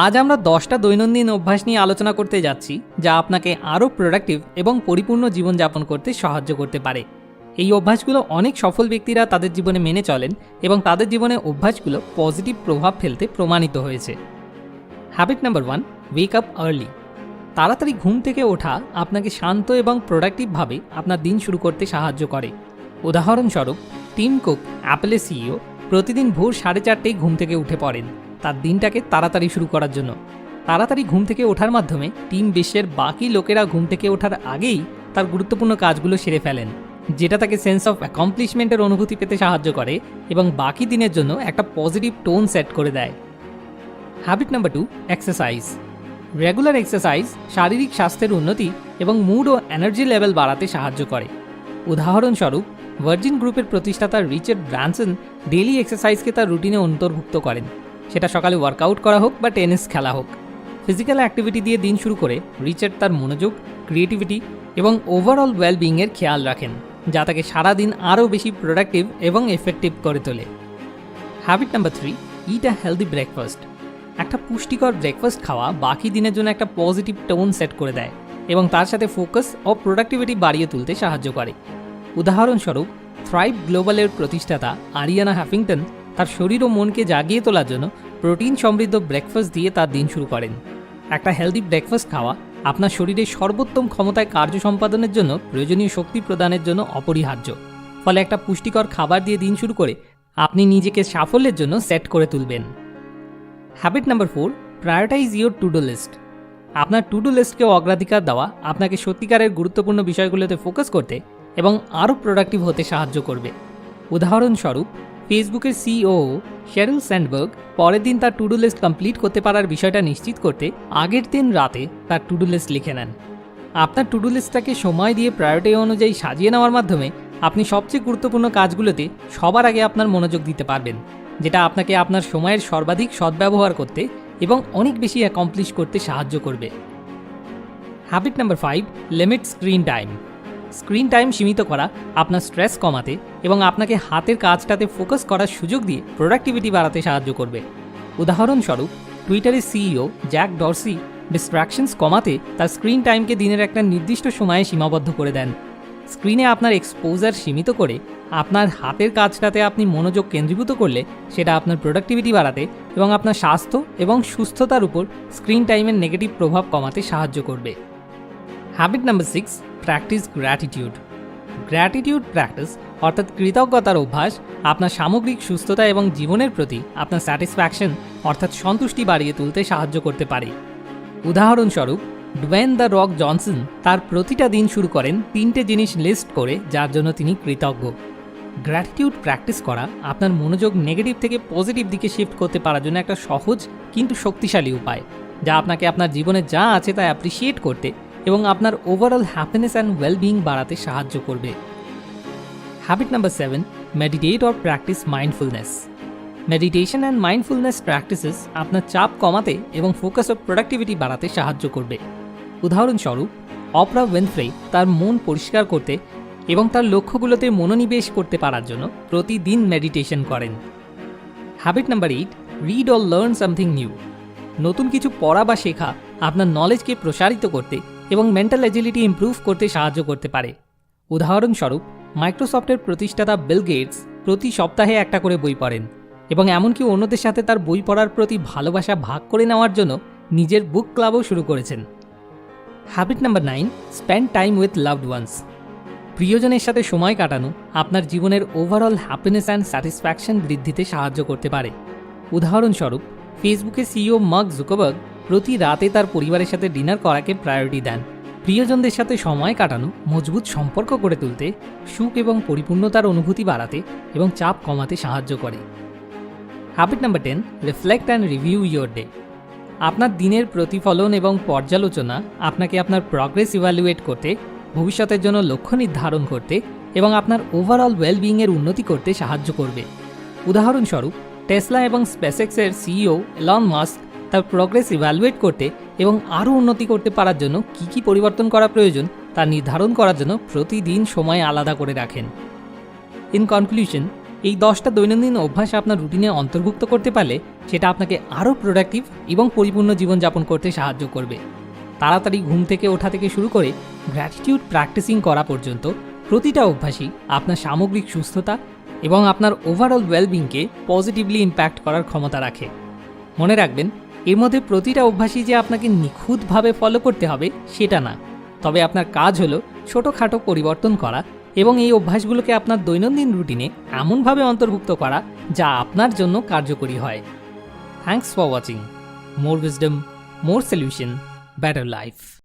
আজ আমরা 10টা দৈনন্দিন অভ্যাস নিয়ে আলোচনা করতে যাচ্ছি, যা আপনাকে আরও প্রোডাক্টিভ এবং পরিপূর্ণ জীবনযাপন করতে সাহায্য করতে পারে। এই অভ্যাসগুলো অনেক সফল ব্যক্তিরা তাদের জীবনে মেনে চলেন এবং তাদের জীবনে অভ্যাসগুলো পজিটিভ প্রভাব ফেলতে প্রমাণিত হয়েছে। Habit number 1, wake up early. তাড়াতাড়ি ঘুম থেকে ওঠা আপনাকে শান্ত এবং প্রোডাক্টিভভাবে আপনার দিন শুরু করতে সাহায্য করে। উদাহরণস্বরূপ, টিম কুক, অ্যাপলের সিইও, প্রতিদিন ভোর 4:30টায় ঘুম থেকে উঠে পড়েন তার দিনটাকে তাড়াতাড়ি শুরু করার জন্য। তাড়াতাড়ি ঘুম থেকে ওঠার মাধ্যমে টিম বিশ্বের বাকি লোকেরা ঘুম থেকে ওঠার আগেই তার গুরুত্বপূর্ণ কাজগুলো সেরে ফেলেন, যেটা তাকে সেন্স অফ অ্যাকমপ্লিশমেন্টের অনুভূতি পেতে সাহায্য করে এবং বাকি দিনের জন্য একটা পজিটিভ টোন সেট করে দেয়। Habit number 2, exercise. Regular exercise শারীরিক স্বাস্থ্যের উন্নতি এবং মুড ও এনার্জি লেভেল বাড়াতে সাহায্য করে। উদাহরণস্বরূপ, ভার্জিন গ্রুপের প্রতিষ্ঠাতা রিচার্ড ব্রানসন ডেইলি এক্সারসাইজকে তার রুটিনে অন্তর্ভুক্ত করেন, সেটা সকালে ওয়ার্কআউট করা হোক বা টেনিস খেলা হোক। ফিজিক্যাল অ্যাক্টিভিটি দিয়ে দিন শুরু করে রিচার্ড তার মনোযোগ, ক্রিয়েটিভিটি এবং ওভারঅল ওয়েলবিংয়ের খেয়াল রাখেন, যা তাকে সারাদিন আরও বেশি প্রোডাক্টিভ এবং এফেক্টিভ করে তোলে। Habit number 3, it a healthy breakfast. একটা পুষ্টিকর ব্রেকফাস্ট খাওয়া বাকি দিনের জন্য একটা পজিটিভ টোন সেট করে দেয় এবং তার সাথে ফোকাস ও প্রোডাক্টিভিটি বাড়িয়ে তুলতে সাহায্য করে। উদাহরণস্বরূপ, থ্রাইভ গ্লোবালের প্রতিষ্ঠাতা আরিয়ানা হ্যাফিংটন তার শরীর ও মনকে জাগিয়ে তোলার জন্য প্রোটিন সমৃদ্ধ ব্রেকফাস্ট দিয়ে তার দিন শুরু করেন। একটা হেলদি ব্রেকফাস্ট খাওয়া আপনার শরীরের সর্বোত্তম ক্ষমতায় কার্য সম্পাদনের জন্য প্রয়োজনীয় শক্তি প্রদানের জন্য অপরিহার্য। ফলে একটা পুষ্টিকর খাবার দিয়ে দিন শুরু করে আপনি নিজেকে সাফল্যের জন্য সেট করে তুলবেন। Habit number 4, prioritise your to do list. আপনার টু ডু লিস্টকে অগ্রাধিকার দেওয়া আপনাকে সত্যিকারের গুরুত্বপূর্ণ বিষয়গুলোতে ফোকাস করতে এবং আরও প্রোডাক্টিভ হতে সাহায্য করবে। উদাহরণস্বরূপ, ফেসবুকের সিইও শেরিল স্যান্ডবার্গ পরের দিন তার টু ডু লিস্ট কমপ্লিট করতে পারার বিষয়টা নিশ্চিত করতে আগের দিন রাতে তার টু ডু লিস্ট লিখে নেন। আপনার টু ডু লিস্টটাকে সময় দিয়ে প্রায়োরিটি অনুযায়ী সাজিয়ে নেওয়ার মাধ্যমে আপনি সবচেয়ে গুরুত্বপূর্ণ কাজগুলোতে সবার আগে আপনার মনোযোগ দিতে পারবেন, যেটা আপনাকে আপনার সময়ের সর্বাধিক সদ্ব্যবহার করতে এবং অনেক বেশি অ্যাকমপ্লিশ করতে সাহায্য করবে। Habit number 5, limit screen time. Screen time সীমিত করা আপনার স্ট্রেস কমাতে এবং আপনাকে হাতের কাজটাতে ফোকাস করার সুযোগ দিয়ে প্রোডাক্টিভিটি বাড়াতে সাহায্য করবে। উদাহরণস্বরূপ, টুইটারের সিইও জ্যাক ডরসি ডিস্ট্র্যাকশনস কমাতে তার স্ক্রিন টাইমকে দিনের একটা নির্দিষ্ট সময়ে সীমাবদ্ধ করে দেন। স্ক্রিনে আপনার এক্সপোজার সীমিত করে আপনার হাতের কাজটাতে আপনি মনোযোগ কেন্দ্রীভূত করলে সেটা আপনার প্রোডাক্টিভিটি বাড়াতে এবং আপনার স্বাস্থ্য এবং সুস্থতার উপর স্ক্রিন টাইমের নেগেটিভ প্রভাব কমাতে সাহায্য করবে। Habit number 6, practice gratitude. Gratitude practice অর্থাৎ কৃতজ্ঞতার অভ্যাস আপনার সামগ্রিক সুস্থতা এবং জীবনের প্রতি আপনার স্যাটিসফ্যাকশন অর্থাৎ সন্তুষ্টি বাড়িয়ে তুলতে সাহায্য করতে পারে। উদাহরণস্বরূপ, ডুয়েন দ্য রক জনসন তার প্রতিটা দিন শুরু করেন 3টে জিনিস লিস্ট করে যার জন্য তিনি কৃতজ্ঞ। গ্র্যাটিটিউড প্র্যাকটিস করা আপনার মনোযোগ নেগেটিভ থেকে পজিটিভ দিকে শিফট করতে পারার জন্য একটা সহজ কিন্তু শক্তিশালী উপায়, যা আপনাকে আপনার জীবনে যা আছে তা অ্যাপ্রিসিয়েট করতে এবং আপনার ওভারঅল হ্যাপিনেস অ্যান্ড ওয়েলবিং বাড়াতে সাহায্য করবে। Habit number 7, meditate or practice mindfulness. Meditation and mindfulness practices আপনার চাপ কমাতে এবং ফোকাস ও প্রোডাক্টিভিটি বাড়াতে সাহায্য করবে। উদাহরণস্বরূপ, অপরা উইনফ্রে তার মন পরিষ্কার করতে এবং তার লক্ষ্যগুলোতে মনোনিবেশ করতে পারার জন্য প্রতিদিন মেডিটেশন করেন। Habit number 8, read or learn something new. নতুন কিছু পড়া বা শেখা আপনার নলেজকে প্রসারিত করতে এবং মেন্টাল এজিলিটি ইমপ্রুভ করতে সাহায্য করতে পারে। উদাহরণস্বরূপ, মাইক্রোসফটের প্রতিষ্ঠাতা বিল গেটস প্রতি সপ্তাহে একটা করে বই পড়েন এবং এমনকি অন্যদের সাথে তার বই পড়ার প্রতি ভালোবাসা ভাগ করে নেওয়ার জন্য নিজের বুক ক্লাবও শুরু করেছেন। Habit number 9, spend time with loved ones. প্রিয়জনের সাথে সময় কাটানো আপনার জীবনের ওভারঅল হ্যাপিনেস অ্যান্ড স্যাটিসফ্যাকশন বৃদ্ধিতে সাহায্য করতে পারে। উদাহরণস্বরূপ, ফেসবুকের সিইও মার্ক জুকারবার্গ প্রতি রাতে তার পরিবারের সাথে ডিনার করাকে প্রায়োরিটি দেন। প্রিয়জনদের সাথে সময় কাটানো মজবুত সম্পর্ক গড়ে তুলতে, সুখ এবং পরিপূর্ণতার অনুভূতি বাড়াতে এবং চাপ কমাতে সাহায্য করে। Habit number 10, reflect and review your day. আপনার দিনের প্রতিফলন এবং পর্যালোচনা আপনাকে আপনার প্রগ্রেস ইভ্যালুয়েট করতে, ভবিষ্যতের জন্য লক্ষ্য নির্ধারণ করতে এবং আপনার ওভারঅল ওয়েলবিংয়ের উন্নতি করতে সাহায্য করবে। উদাহরণস্বরূপ, টেসলা এবং স্পেসএক্সের সিইও এলন মাস্ক তার প্রগ্রেস ইভ্যালুয়েট করতে এবং আরও উন্নতি করতে পারার জন্য কী কী পরিবর্তন করা প্রয়োজন তা নির্ধারণ করার জন্য প্রতিদিন সময় আলাদা করে রাখেন। ইন কনক্লুশন, এই 10টা দৈনন্দিন অভ্যাস আপনার রুটিনে অন্তর্ভুক্ত করতে পারলে সেটা আপনাকে আরও প্রোডাক্টিভ এবং পরিপূর্ণ জীবনযাপন করতে সাহায্য করবে। তাড়াতাড়ি ঘুম থেকে ওঠা থেকে শুরু করে গ্র্যাটিটিউড প্র্যাকটিসিং করা পর্যন্ত প্রতিটা অভ্যাসই আপনার সামগ্রিক সুস্থতা এবং আপনার ওভারঅল ওয়েলবিংকে পজিটিভলি ইম্প্যাক্ট করার ক্ষমতা রাখে। মনে রাখবেন, এর মধ্যে প্রতিটা অভ্যাসই যে আপনাকে নিখুঁতভাবে ফলো করতে হবে সেটা না, তবে আপনার কাজ হলো ছোটোখাটো পরিবর্তন করা এবং এই অভ্যাসগুলোকে আপনার দৈনন্দিন রুটিনে এমনভাবে অন্তর্ভুক্ত করা যা আপনার জন্য কার্যকরী হয়। Thanks for watching. More wisdom, more solution, better life.